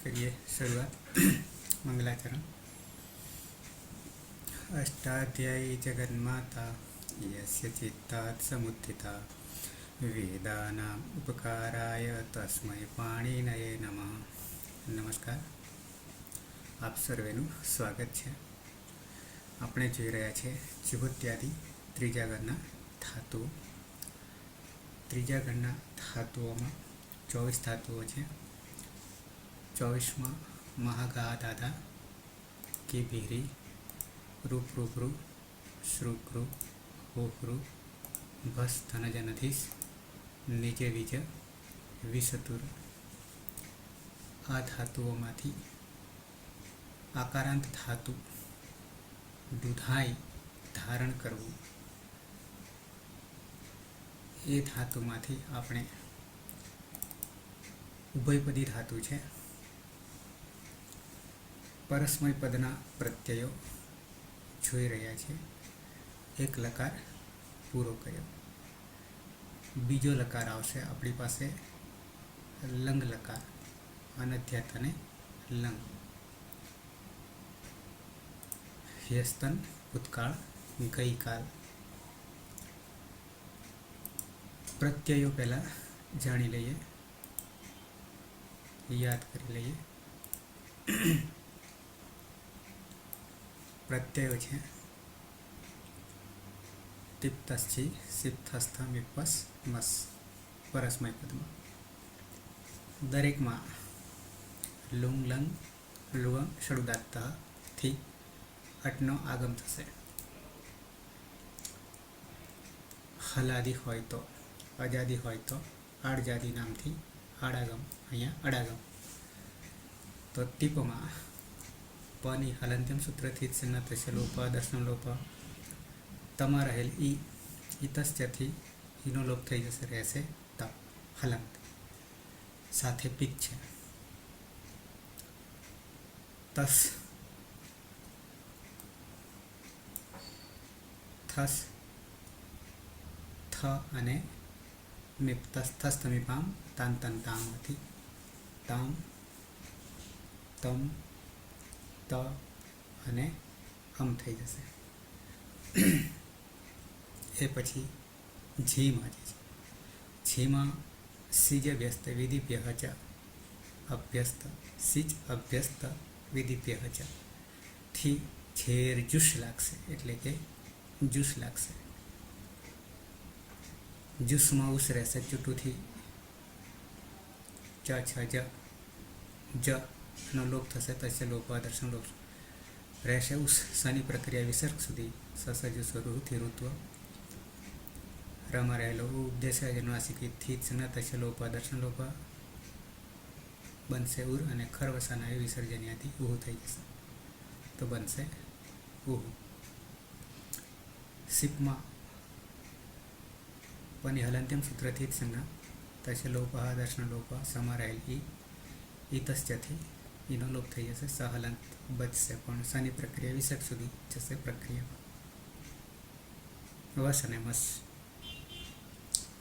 करिए शुरुआत। मंगलाचरण। अष्टाध्यायी जगन्माता यस्य चित्तात् समुत्थिता वेदानाम् उपकाराय तस्मै पाणिनये नमः। नमस्कार, आप सर्वेનું સ્વાગત છે। આપણે જોઈ રહ્યા છે ચુંબકીયાદી ત્રીજા ગણના ધાતુઓ। ત્રીજા ગણના ધાતુઓમાં 24 ધાતુઓ છે। 24માં મહાગા દાદા કે ભીરી રૂપરૂપરૂ શ્રુકૃ હોકૃ ભસ ધનજનધીશ નિજે વિજ વિષતુર। આ ધાતુઓમાંથી આકારાંત ધાતુ દુધાઈ ધારણ કરવું, એ ધાતુમાંથી આપણે ઉભયપદી ધાતુ છે। પરસ્મય પદના પ્રત્યયો જોઈ રહ્યા છે। એક લકાર પૂરો કર્યો, બીજો લકાર આવશે આપણી પાસે લંગ લકાર, અનધ્યત અને લંગ। યસ્તન ભૂતકાળ ગઈકાલ। પ્રત્યયો પહેલા જાણી લઈએ, યાદ કરી લઈએ। પ્રત્યયો છે તિપ્તશ્ચી સિપ્તસ્થ મિપસ મસ પરસ્મય પદમાં। દરેકમાં લુંગ લંગ લુઅંગ ષડુદાત્ત થી અટનો આગમ થશે। હલાદી હોય તો, અજાદી હોય તો આડજાદી નામથી આડાગમ, અહીંયા અડાગમ। તો ટીપમાં પની હલંત્યમ સૂત્રથી સન્ન થશે લોપ દર્શન લોપ, તમાં રહેલ ઈ ઇતસ્યથી ઈનો લોપ થઈ જશે, રહેશે ત હલંત, સાથે પીક છે। તસ થસ થ અને મિપ તસ તમીપામ તાન તન તામથી તામ તમ ત અને અમ થઈ જશે। એ પછી ઝીમાં જે છે, ઝીમાં સિજ વ્યસ્ત વિધિભ્ય ચ અભ્યસ્ત, સિજ અભ્યસ્ત વિધિભ્ય ચ થી ઝેર જુસ લાગશે, એટલે કે જુસ લાગશે। જુસમાં ઉસ રહેશે, ચૂંટુથી ચ છ જ નો લોપ થશે, તસ્ય લોપ દર્શન લોપ રહેશે ઉસ, સની પ્રક્રિયા વિસર્ગ સુધી સસજુ સ્વરૂપથી ઋત્વ રમાં રહેલો ઉપદેશ જન્વાસિકથી ન તસ્ય લોપ દર્શન લોપ બનશે ઉર, અને ખરવસાના વિસર્જન્યાથી ઉહુ થઈ જશે, તો બનશે ઉહુ। સિપમાં પની હલંત્યમ સૂત્રથી સંજ્ઞા તસ્ય લોપ દર્શન લોપ સમા રહેલ ઈ ઇતસ્યથી ઈનો લોપ થઈ જશે, સહલંત બચશે, પણ સની પ્રક્રિયા વિસર્ગ સુધી જશે પ્રક્રિયા। વસ અને મસ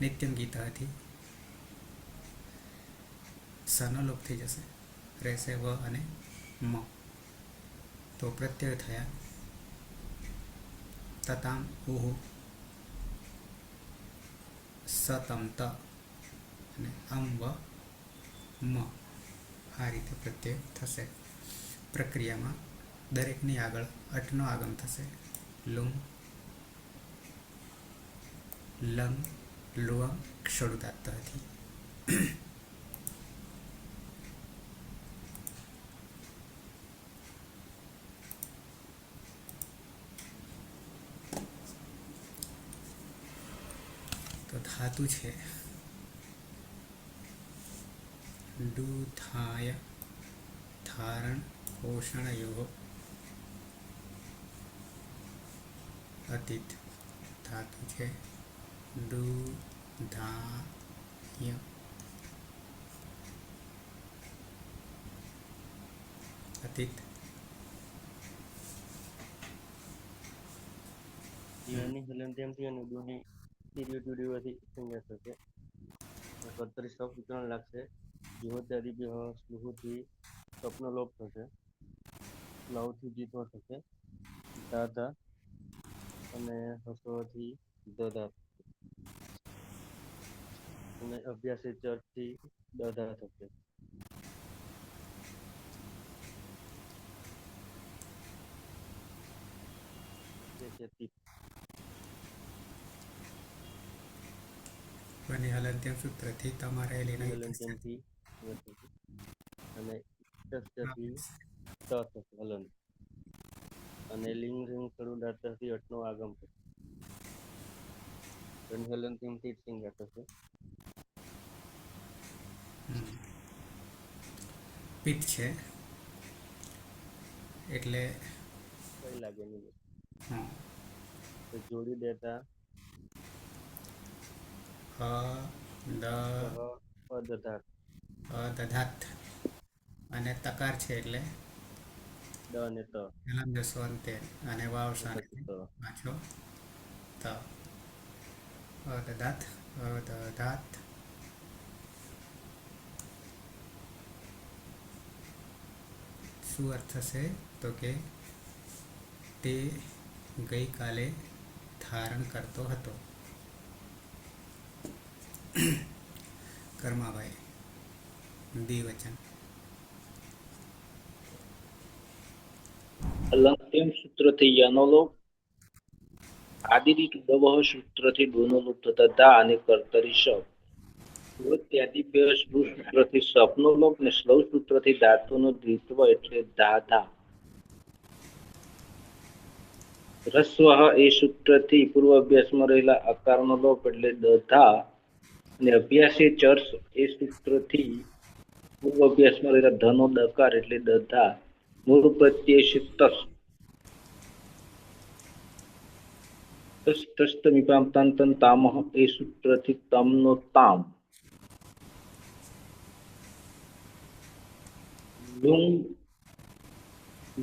નિત્યમ ગીતાથી સનો લોપ થઈ જશે, રહેશે વ અને મ। તો પ્રત્યય થયા તતામ ઉહુ સતમ ત અને અમ વ મ, આ રીતે પ્રત્યય થશે। પ્રક્રિયામાં દરેકની આગળ અટનો આગમ થશે, લુંગ લંગ લુઅંગ ષડુદાત્તથી। તો ધાતુ છે દુધાય ધારણ પોષણયો અતીત। ધાતુ છે દુધાય અતીત। જીવનની હલનત્યમથી અને દૂરની તીર્યોથી સંજ્ઞા થશે। કર્તરી સ્ટોક વિતરણ લાગશે, જીવોત્યાદિભ્ય સ્લુહુથી સ્વપ્નલોપ થશે, લવથી જીતો થશે, દાદા અને હસવાથી દધા અને અભ્યાસે ચર્ચથી દધા થશે. એ છે ટીપ. બની હલંત્યમ સૂત્રથી તમારે એલીના હલંત્યમથી થશે અને ઇતસ્યથી ત થશે હલંત અને લિંગ રિંગ કરુડાતથી અટનો આગમ થશે. બની હલંત્યમથી સિંગા થશે. પિત્ત છે એટલે કઈ લાગે નહીં. હા, તો જોડી દેતા દ અદધાત દધાત અને તકાર છે એટલે દ અને ત જલમ અંતે અને વાવ સાને પછી ત પાછો ત અદધાત અદધાત. શું અર્થ થશે તો કે તે ગઈકાલે ધારણ કરતો હતો. કર્માભાઈ દ્વિવચન. हलन्त्यम सूत्रથી યનો લોપ, આદિની ડબહ સૂત્રથી ડોનો લોપ થતા દા અને કર્તરી શ. ત્યાદિભ્ય સ્પૃહ સૂત્રથી સપનો લોપ ને સ્લવ સૂત્રથી ધાતુનો દ્વિત્વ એટલે દાધા. રસ્વ એ સૂત્રથી પૂર્વ અભ્યાસમાં રહેલા આકારનો લોપ એટલે દધા અને અભ્યાસે ચર્ચ એ સૂત્રથી પૂર્વ અભ્યાસમાં રહેલા ધનો દકાર એટલે દધા. મૂળ પ્રત્યય તસ તસ્તમિપામ તન તન તામહ એ સૂત્રથી તમનો તામ. લુંગ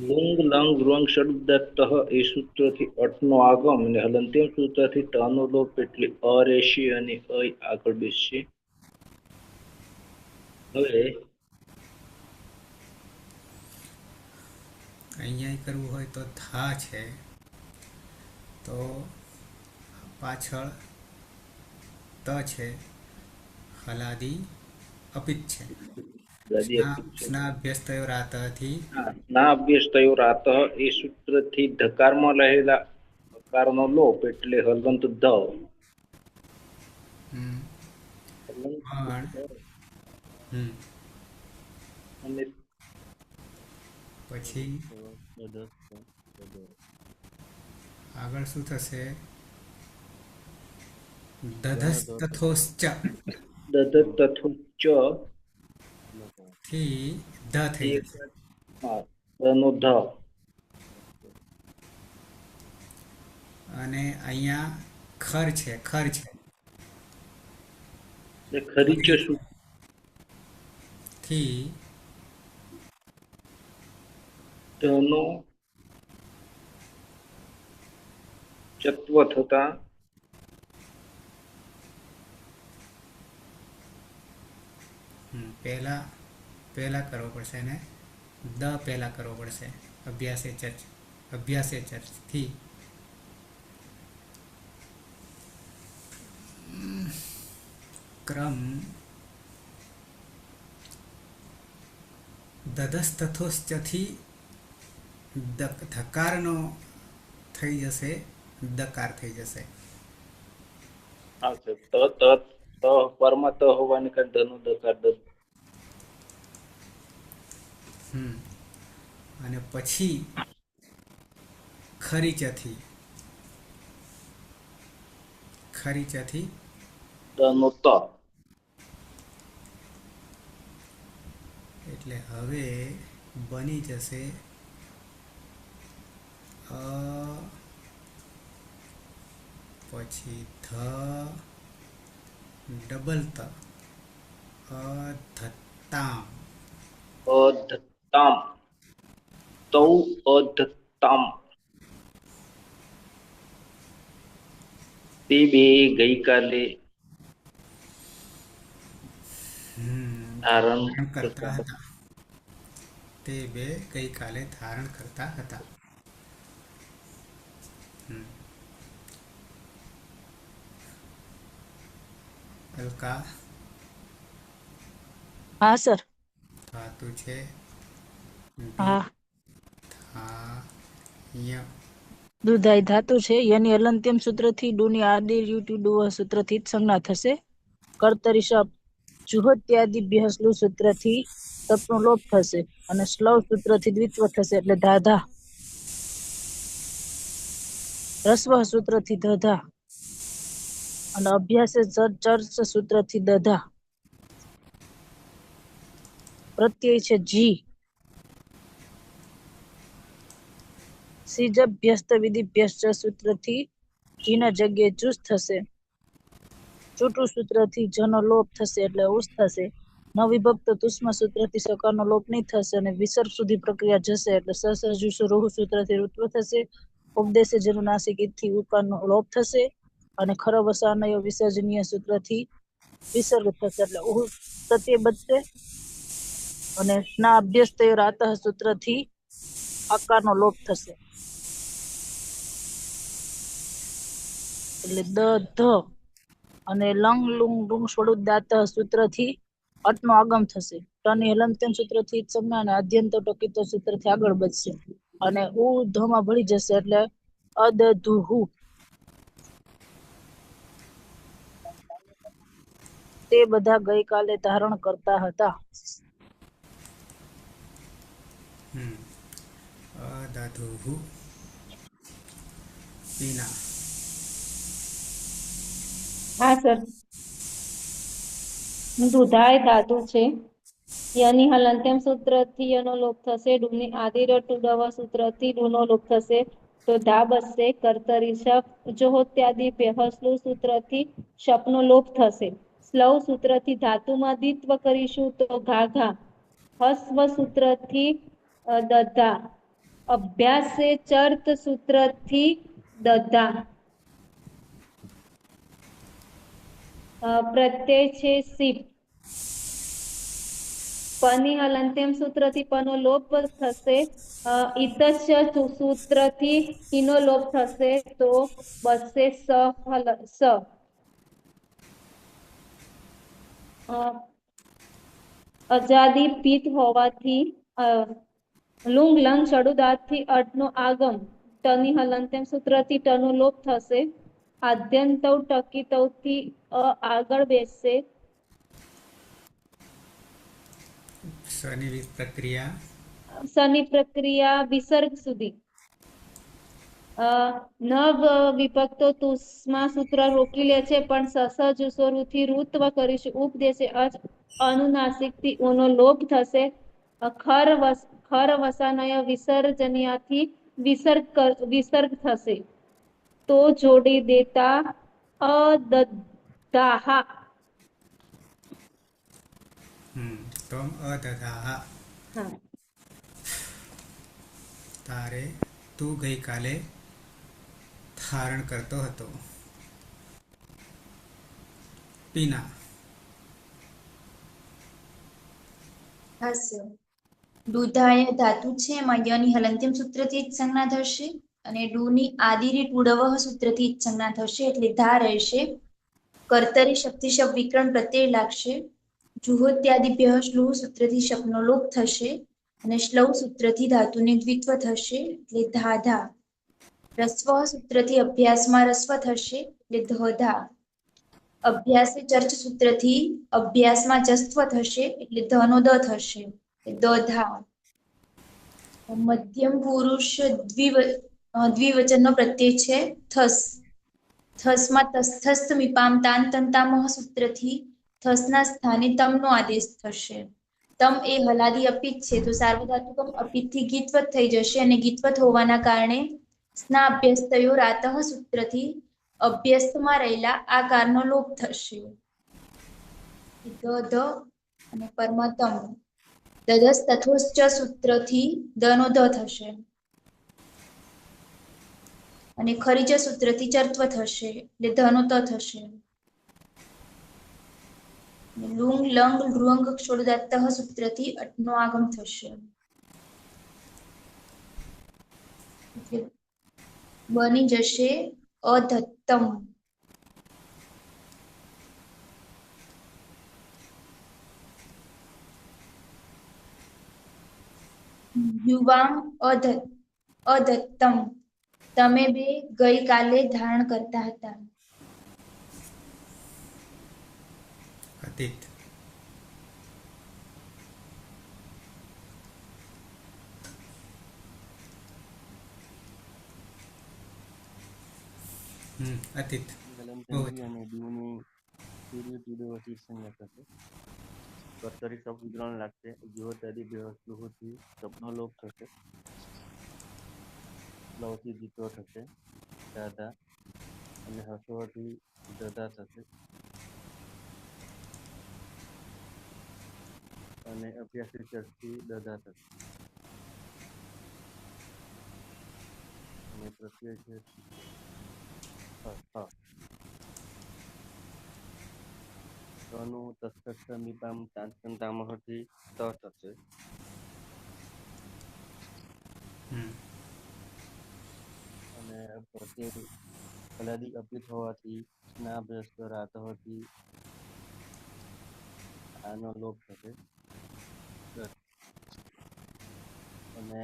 લુંગ લંગ રૂંગ ષડુદત્ત એ સૂત્રથી અટનો આગમ અને હલંત્યમ સૂત્રથી તનો લોપ એટલે અરેશી અને અ આગળ બેસશે. હવે અહીંયા કરવું હોય તો થા છે તો પાછળ ત છે, હલાદી અપિત છે. સ્ના અભ્યાસ થયો રાતથી ના અભ્યાસ થયો રાત એ સૂત્રથી ધકારમાં રહેલા અકારનો લોપ એટલે હલવંત ધ. પણ અને પછી દધસ્થ આગળ શું થશે? દધસ્તથોશ્ચ દધ તથુચ થી ધ થઈ જશે. નો ધ અને અહીંયા ખર છે, ખર છે ખરી છે શું થી ધનો ચત્વ થતા પહેલા કરવો પડશે અને દ પહેલા કરવો પડશે. અભ્યાસે ચર્ચ થી ક્રમ દધસ્તથોશ્ચથી ધકારનો થઈ જશે, દકાર થઈ જશે. આવશે ત ત ત પરમાં ત હોવાને કારણે ધનો દકાર દ. અને પછી ખરીચથી ધનો ત એટલે હવે બની જશે પછી ધ ડબલ ત અધતામ અધતામ તૌ અધતામ. તે બે ગઈકાલે ધારણ કરતા હતા. તે બે ગઈકાલે ધારણ કરતા હતા. અલકા હા સર. ધાતુ છે. હા. ધાન્ય દુધાઈ ધાતુ છે. યની હલંત્યમ સૂત્રથી ડુની આદિ યુટી ડુવ સૂત્રથી જ સંજ્ઞા થશે. કર્તરી શબ્દ જુહોત્યાદિભ્ય સ્લુવ સૂત્રથી તપનો લોપ થશે અને સ્લવ સૂત્રથી દ્વિત્વ થશે એટલે ધાધા. રસ્વ સૂત્રથી દધા અને અભ્યાસે ચર્ચ સૂત્રથી દધા. પ્રત્યય છે જી. સીજભ્યસ્ત વિધિભ્યસ્ત સૂત્રથી જીના જગ્યાએ ચુસ થશે. ચૂટુ સૂત્રથી જનો લોપ થશે એટલે ઉસ થશે. નવિભક્ત તુષ્મ સૂત્રથી સકારનો લોપ નહીં થશે અને વિસર્ગ સુધી પ્રક્રિયા જશે એટલે સસજુષ રોહુ સૂત્રથી ઋત્વ થશે. ઉપદેશે જનુનાસિક થી ઉકારનો લોપ થશે અને ખરબ અસાનય વિસર્જનીય સૂત્રથી વિસર્ગ થશે એટલે ઉહ પ્રત્યય બચશે અને સ્ના અભ્યસ્તય રાતઃ સૂત્રથી આકારનો લોપ થશે એટલે દ ધ અને લંગ લુંગ ડુંગ સ્વડું દાત સૂત્રથી અટનો આગમ થશે. ટની હલંત્યમ સૂત્રથી સંજ્ઞા અને આદ્યંત ટકિત સૂત્રથી આગળ વધશે અને ઉ ધમાં ભળી જશે એટલે અદધુહુ. તે બધા ગઈકાલે ધારણ કરતા હતા. અદધુહુ પીના હા સર. દુધાય ધાતુ છે. યની હલંત્યમ સૂત્રથી યનો લોપ થશે. ડુની આદિરટ ડવ સૂત્રથી ડુનો લોપ થશે તો ધા બસશે. કર્તરી શપ જોહોત્યાદિ બેહસ્લુ સૂત્રથી શપનો લોપ થશે. સ્લવ સૂત્રથી ધાતુમાં દ્વિત્વ કરીશું તો ઘા ઘા. હસ્વ સૂત્રથી દધા. અભ્યાસે ચર્ત સૂત્રથી દધા. પ્રત્યય છે સીપ. પની હલંત્યમ સૂત્રથી પનો લોપ થશે. ઈતસ્ય સૂત્રથી ઈનો લોપ થશે તો બસશે સ. અજાદી પિત્ત હોવાથી લુંગ લંગ શડુદાતથી અટનો આગમ. ટની હલંત્યમ સૂત્રથી ટનો લોપ થશે. આદ્યંતવ ટકિતવથી આગળ બેસશે. શની પ્રક્રિયા સની પ્રક્રિયા વિસર્ગ સુધી. નવ વિભક્તો તુષ્મા સૂત્ર રોકી લે છે પણ સસજુસોરુથી ઋત્વ કરીશું. ઉપદેશે અનુનાસિક થી ઉનો લોપ થશે. ખર વસાનય વિસર્જનીયથી વિસર્ગ થશે તો જોડી દેતા અદદાહા. તમ અદધાહા. હા. તારે તું ગઈકાલે ધારણ કરતો હતો. પીના હાસ્ય. દુધાય ધાતુ છે. એમાં યની હલંત્યમ સૂત્રથી જ સંજ્ઞા થશે અને ડુની આદિરી ટુડવહ સૂત્રથી જ સંજ્ઞા થશે એટલે ધા રહેશે. કર્તરી શક્તિ શબ્દ વિકરણ પ્રત્યય લાગશે. જુહોત્યાદિભ્ય શ્લુહ સૂત્રથી શબ્દનો લોપ થશે અને શ્લવ સૂત્રથી ધાતુને દ્વિત્વ થશે એટલે ધાધા. રસ્વ સૂત્રથી અભ્યાસમાં રસ્વ થશે એટલે ધધા. અભ્યાસે ચર્ચ સૂત્રથી અભ્યાસમાં જસ્ત્વ થશે એટલે ધનો દ થશે દધા. મધ્યમ પુરુષ દ્વિવચનનો પ્રત્યય છે થસ. થસમાં તસ્થસ્થ મીપામ તાંતંતામહ સૂત્રથી થસના સ્થાને તમનો આદેશ થશે. તમ એ હલાદી અપિત છે તો સાર્વધાતુકમ અપિતથી ગીતવત થઈ જશે અને ગીતવત હોવાના કારણે સ્ના અભ્યસ્તયો રાતઃ સૂત્રથી અભ્યસ્તમાં રહેલા આકારનો લોપ થશે. દ અને પરમતમ દદસ તથોશ્ચ સૂત્રથી દનો દ થશે અને ખરીજ સૂત્રથી ચર્ત્વ થશે એટલે ધનો ત થશે. લુંગ લંગ લૃંગ ક્ષોડદાત્તઃ સૂત્રથી અટનો આગમ થશે. એટલે બની જશે અધત્તમ. યુવામ અધત્તમ. તમે બે ગઈકાલે ધારણ કરતા હતા. અતીત. અતીત. હલનચંડી અને ડ્યુની પૂર્વ ટુડવથી સંજ્ઞા થશે. કર્તરી શબ્દ વિગ્રહણ લાગશે. જીવોત્યાદિ બેહસ્લુથી શબ્દનો લોપ થશે. લવથી દીકરો થશે દાદા, અને હસવાથી દદા થશે, અને અભ્યાસી ચર્ચથી દદા થશે, અને પ્રત્યય છે તનું તસ્કત નિપામ તામહથી ત થશે. અને પ્રત્યય ફલાદી અપિત હોવાથી સ્ના અભ્યાસ રાત હોવાથી આનો લોપ થશે. અને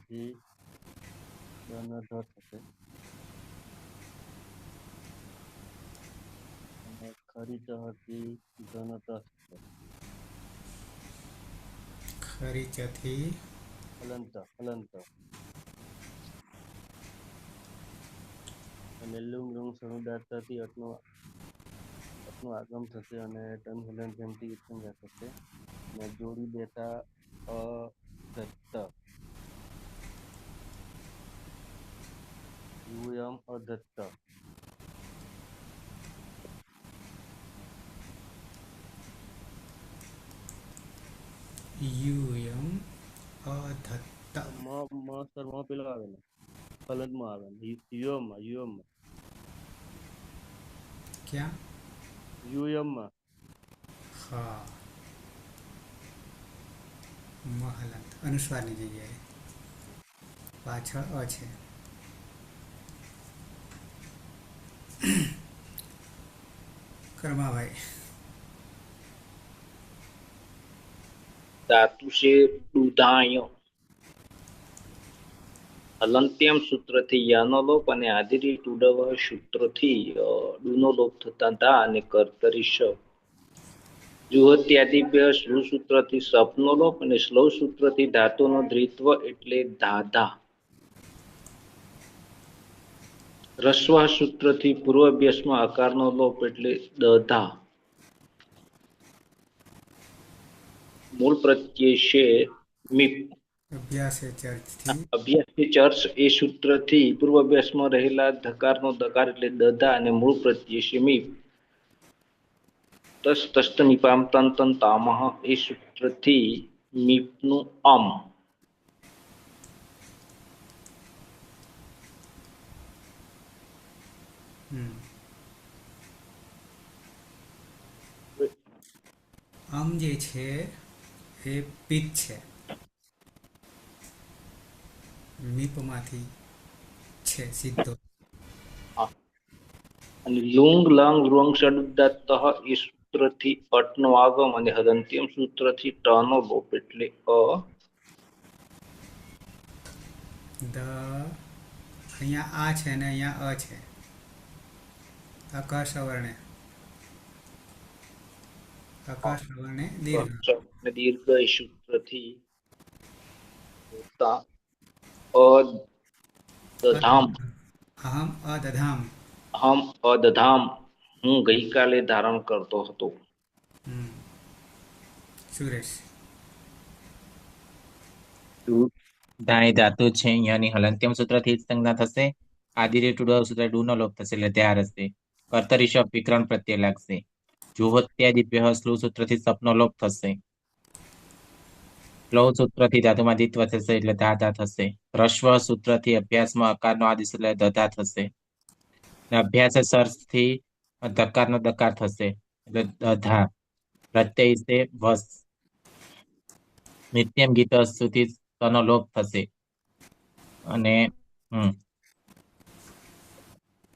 થી દન ધ થશે. અને ખરી ચહથી ધન ત થશે. ખરી ચથી હલંત. અને લુંગ લુંગ સણુદારતાથી અટનું આગમ થશે. અને ટન હલન જેમથી સંજ્ઞા થશે. અને જોડી દેતા અધત્ત. યુયમ અધત્ત. યુયમ અધત્ત. મ સર મ પેલો આવે ને હલંતમાં આવે ને યુયમમાં ક્યાં? યુયમમાં હા, મહલંત અનુસ્વારની જગ્યાએ પાછળ અ છે. કર્માભાઈ. ધાતુ છે દુધાય. હલંત્યમ સૂત્રથી યાનો લોપ અને આદિરી ટુડવ સૂત્રથી ડુનો લોપ થતા ધા અને કર્તરી શ. જુહોત્યાદિભ્ય શ્લુ સૂત્રથી સપનો લોપ અને શ્લૌ સૂત્રથી ધાતુનો દ્વિત્વ એટલે ધાધા. રસ્વા સૂત્રથી પૂર્વ અભ્યાસમાં આકારનો લોપ એટલે દધા. મૂળ પ્રત્યય છે મીપ. અભ્યાસે ચર્ચથી અભ્યાસથી ચર્ચ એ સૂત્રથી પૂર્વ અભ્યાસમાં રહેલા ધકારનો દકાર એટલે દધા અને મૂળ પ્રત્યય છે મીપ. તસ તસ્ત નિપામ તન તન તામહ એ સૂત્રથી મીપનું અમ. આમ જે છે એ પિત્ત છે. મીપમાંથી છે સીધો. અને લુંગ લંગ રૂંગ ષડુદાત્ત એ સૂત્રથી અટનો આગમ અને હદંત્યમ સૂત્રથી ટનો લોપ એટલે અહીંયા આ છે ને અહીંયા અ છે. આકાશ અવર્ણે દીર્ઘ. દીર્ઘ એ સૂત્રથી અદધામ. અહમ અદધામ. અહમ અદધામ. હું ગઈકાલે ધારણ કરતો હતો. સુરેશ. ધાણી ધાતુ છે અહીંયાની હલંત્યમ સૂત્રથી જ સંજ્ઞા થશે. આદિરે ટુડવ સૂત્ર ડુ નો લોપ થશે એટલે ત્યાર હશે. કર્તરી શબ્દ વિકરણ પ્રત્યય લાગશે. જુહોત્યાદિભ્ય શ્લુ સૂત્રથી સપનો લોપ થશે. પ્લવ સૂત્રથી ધાતુમાં દ્વિત્વ થશે એટલે ધાધા થશે. રસ્વ સૂત્રથી અભ્યાસમાં અકારનો આદેશ એટલે દધા થશે. અભ્યાસ સર્થથી ધકારનો દકાર થશે એટલે દધા. પ્રત્યય છે વસ. નિત્યમ ગીત સુધી તનો લોપ થશે અને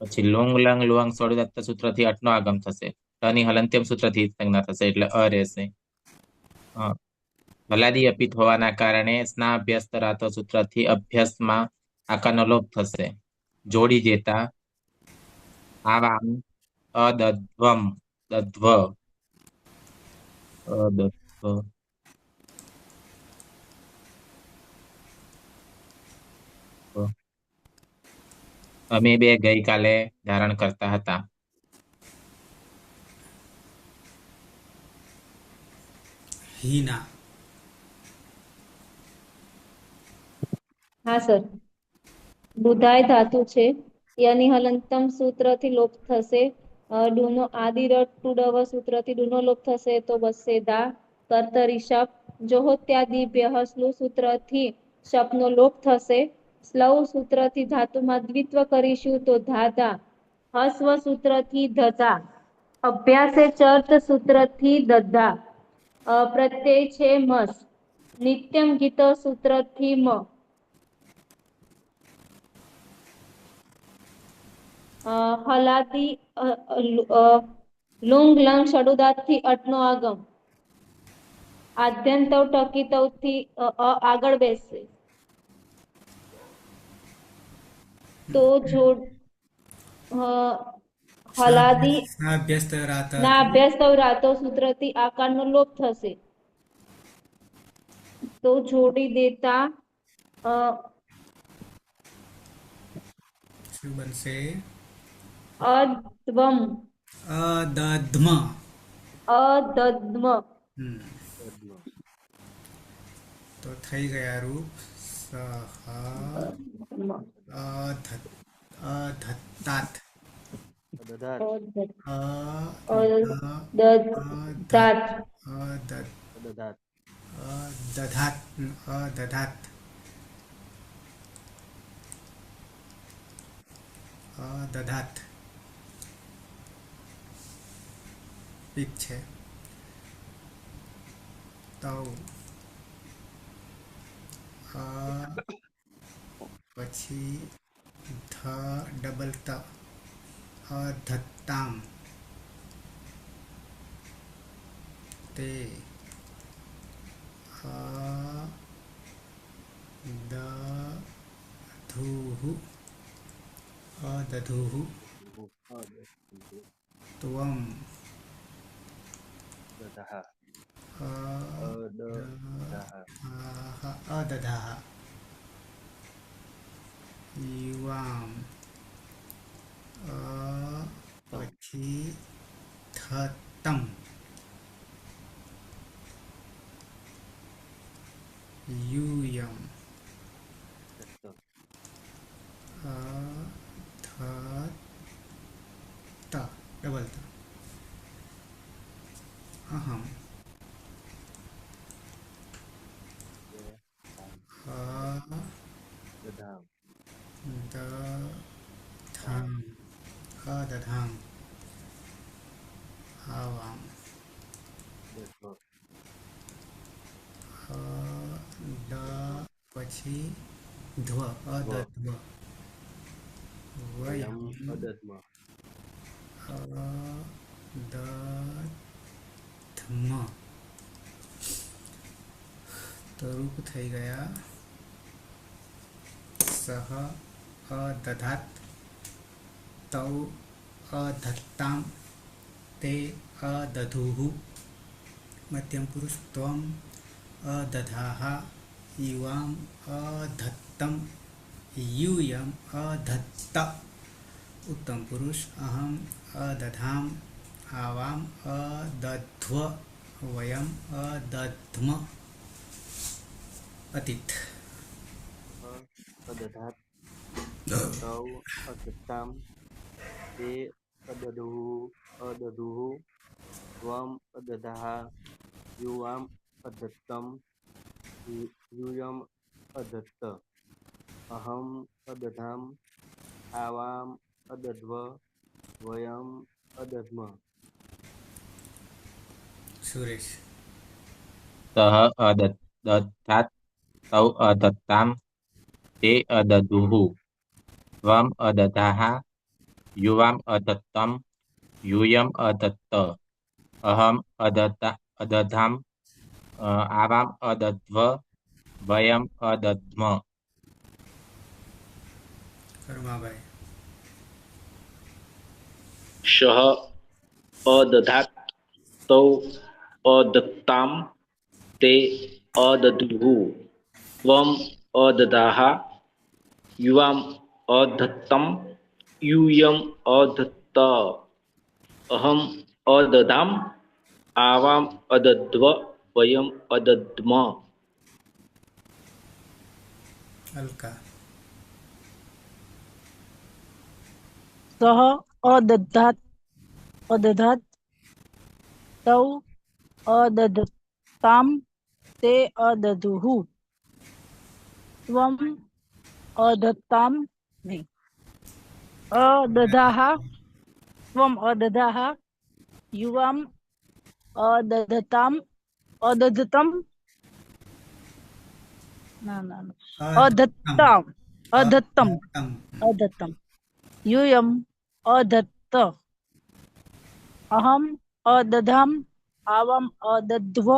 પછી લોંગ લંગ લુવાંગ સ્વરદત્ત સૂત્રથી અટનો આગમ થશે. ટની હલંત્યમ સૂત્રથી સંજ્ઞા થશે એટલે અ રહેશે. હલાદી અપિત હોવાના કારણે સ્ના અભ્યાસ ધરાતો સૂત્રથી અભ્યાસમાં આકારનો લોપ થશે. જોડી દેતા આવામ અદધ્વમ દધ્વ અદધ્વ અમે બે ગઈકાલે ધારણ કરતા હતા. હીના. હા સર. બુધાય ધાતુ છે. યની હલંતમ સૂત્રથી લોપ થશે. ડૂનો આદિરટ ટુડવ સૂત્રથી ડૂનો લોપ થશે તો બસશે દા. કર્તરી શપ જોહોત્યાદિભ્ય સ્લુ સૂત્રથી શપનો લોપ થશે. સ્લવ સૂત્રથી ધાતુમાં દ્વિત્વ કરીશું તો ધાધા. હસ્વ સૂત્રથી ધધા. અભ્યાસે ચર્ત સૂત્રથી દધા. પ્રત્યય છે મસ. નિત્યમ ગીત સૂત્રથી મ. હલાદી લુંગ લંગ ષડુદાતથી અટનો આગમ. આદ્યંતવ ટકીતવથી આગળ બેસશે તો જોડ હલાદી સ્ના અભ્યાસ ધરાતા ના અભ્યાસ તવ રાતો સૂત્રથી આકારનો લોપ થશે તો જોડી દેતા શું બનશે? અદ્વમ અદધ્મ. અદદ્મ. તો થઈ ગયા રૂપ સહ અધત્તાત. અદધાત અદધાત અદધાત અદધાત. અદધાત. અદધાત. ઠીક છે. તવ પછી ધ ડબલ ત અધત્તામ તે અદધુઃ અદધુઃ ત્વમ દધઃ અદધાઃ યુવામ પછી થતમ યુયમ ત ડબલ ત અહમ દધામ દધામ અદધામ આવામ દધ્વ દ પછી ધ્વ અદધ્વ વયમ વયમ અદધ્મ અદધ્મ. તો રૂપ થઈ ગયા સહ અદધાત તૌ અધત્તામ તે અદધુઃ મધ્યમ પુરુષ ત્વમ અદધાઃ યુવામ અધત્તમ યુયમ અધત્ત ઉત્તમ પુરુષ અહમ અદધામ આવામ અદધ્વ વયમ અદધ્મ અતીત. અદધાત તૌ અદત્તામ તે અદધુઃ ત્વમ અદધાઃ યુવામ અદત્તમ યુયમ અદત્ત અહમ અદધામ આવામ અદધ્વ વયમ અદધ્મ. સુરેશ. સહ અદત્ત દધાત તૌ અદત્તામ તે અદદુઃ ત્વમ અદધાઃ યુવામ અદત્તમ यूयम अदत्त अहम अदधाम आवाम अदध्व वयम अदध्म कर्माभाई शः अदधात् तौ अदत्तां ते अददुः त्वम् अददाः युवाम् अदत्तं यूयम् अदत्त अहम् अददाम् आवाम् अदध्व वयम् अदध्म अलका सः अदधात् तौ अदधतां ते अदधुः त्वम् अदत्तां नहीं अदधाः त्वम् अदधाः युवाम् अदधतं अदत्तं यूयम् अदत्त अहम् अदधाम् आवाम् अदध्व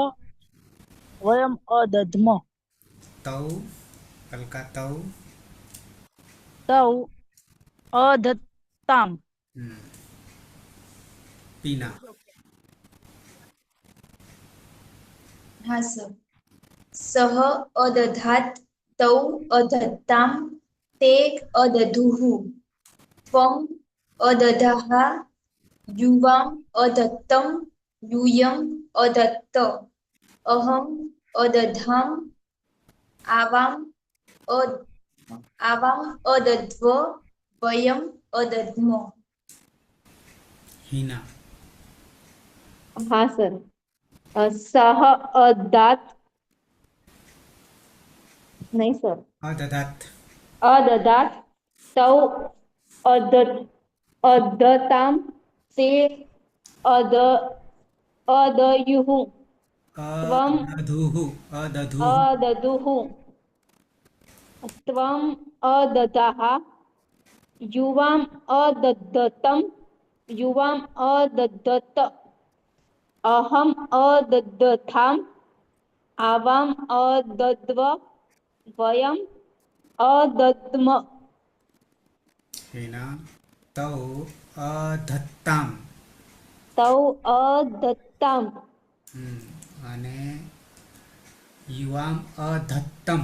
वयम् अदध्म तौ अलका तौ तौ अदत्तां पीना हाँ सर सः अदधात् तौ अदत्तां ते अदधुः त्वम् अदधाः युवाम् अदत्तं यूयम् अदत्त अहम् अदधाम् आवाम् अदध्व वयम् अदध्म हीना हाँ सर सह अदात नहीं सर अददात अददात तौ अदताम ते अदयुः त्वम् अदधुः अददुः त्वम् अददाः युवाम् अददतं युवाम् अददत अहम् अददथाम् आवाम् अदद्व वयम् अदद्म हीना तौ अधत्ताम तौ अदत्ताम् અને યુવામ અધત્તમ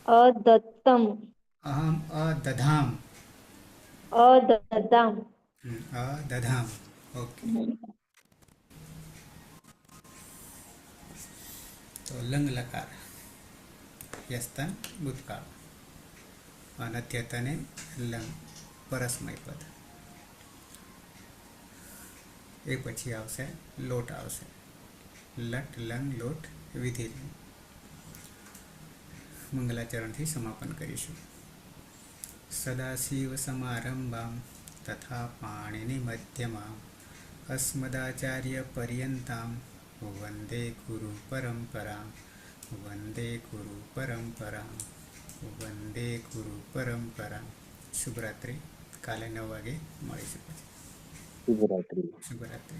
अदत्तम् અહમ અદધામ अददाम् અદધામ ઓકે તો લંગ લકાર યસ્તન ભૂતકાળ અનત્યતને લંગ પરસ્મય પદ એ પછી આવશે લોટ આવશે લટ લંગ લોટ વિધિ મંગલાચરણથી સમાપન કરીશું સદાશિવ સમારંભામ તથા પાણીની મધ્યમાં અસ્મદાચાર્ય પર્યંતામ વંદે ગુરુ પરંપરામ વંદે ગુરુ પરંપરામ વંદે ગુરુ પરંપરામ શુભરાત્રિ કાલે 9 વાગે મળીશું પછી શુભરાત્રિ. શુભરાત્રિ